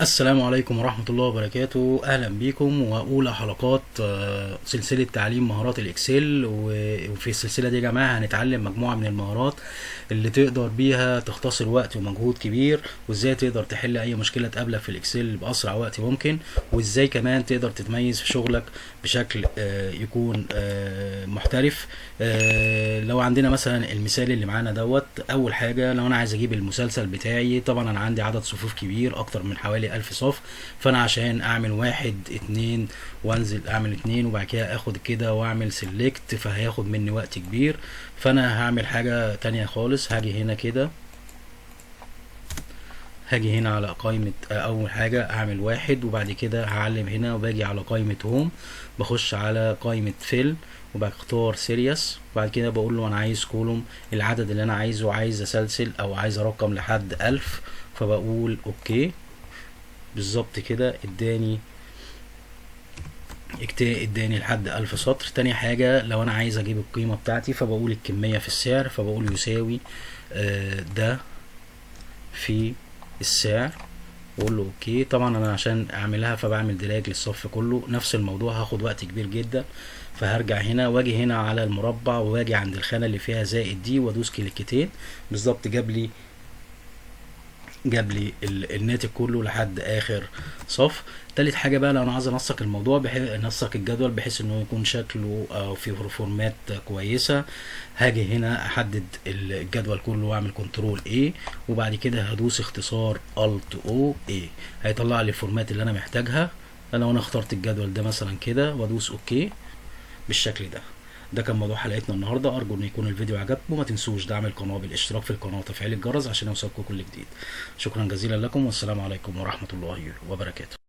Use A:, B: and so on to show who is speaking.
A: السلام عليكم ورحمة الله وبركاته. أهلا بكم وأولى حلقات سلسلة تعليم مهارات الإكسل. وفي السلسلة دي يا جماعة هنتعلم مجموعة من المهارات اللي تقدر بيها تختصر وقت ومجهود كبير، وإزاي تقدر تحل أي مشكلة تقابلك في الإكسل بأسرع وقت ممكن، وإزاي كمان تقدر تتميز في شغلك بشكل يكون محترف. لو عندنا مثلا المثال اللي معانا أول حاجة، لو أنا عايز أجيب المسلسل بتاعي، طبعا أنا عندي عدد صفوف كبير أكتر من حوالي 1000 صف. فانا عشان اعمل واحد اتنين وانزل اعمل اتنين وبعد كده اخد كده واعمل سيلكت، فهياخد مني وقت كبير. فانا هعمل حاجة تانية خالص، هاجي هنا كده، هاجي هنا على قائمة اول حاجة اعمل واحد، وبعد كده هعلم هنا وباجي على قائمة هوم، بخش على قائمة فيل وبختار سيريس، وبعد كده بقول له انا عايز كولوم العدد اللي انا عايزه، عايز اسلسل او عايز ارقم لحد 1000، فبقول اوكي. بالظبط كده اداني لحد 1000 سطر. تاني حاجة، لو انا عايز اجيب القيمة بتاعتي فبقول الكمية في السعر، فبقول يساوي ده في السعر، بقول له اوكي. طبعا انا عشان اعملها فبعمل دراج للصف كله، نفس الموضوع هاخد وقت كبير جدا. فهرجع هنا واجي هنا على المربع واجي عند الخانة اللي فيها زائد دي وادوس كليكتين، بالظبط جاب لي الناتج كله لحد اخر صف. تالت حاجه بقى، لو انا عايز انسق الموضوع انسق الجدول بحيث انه يكون شكله في فورمات كويسه، هاجي هنا احدد الجدول كله واعمل كنترول ايه، وبعد كده هدوس اختصار الت او ايه، هيطلع لي الفورمات اللي انا محتاجها. لو انا اخترت الجدول ده مثلا كده وادوس اوكي بالشكل ده كان موضوع حلقتنا النهارده. ارجو ان يكون الفيديو عجبكم، ما تنسوش دعم القناه بالاشتراك في القناه وتفعيل الجرس عشان يوصلكم كل جديد. شكرا جزيلا لكم، والسلام عليكم ورحمه الله وبركاته.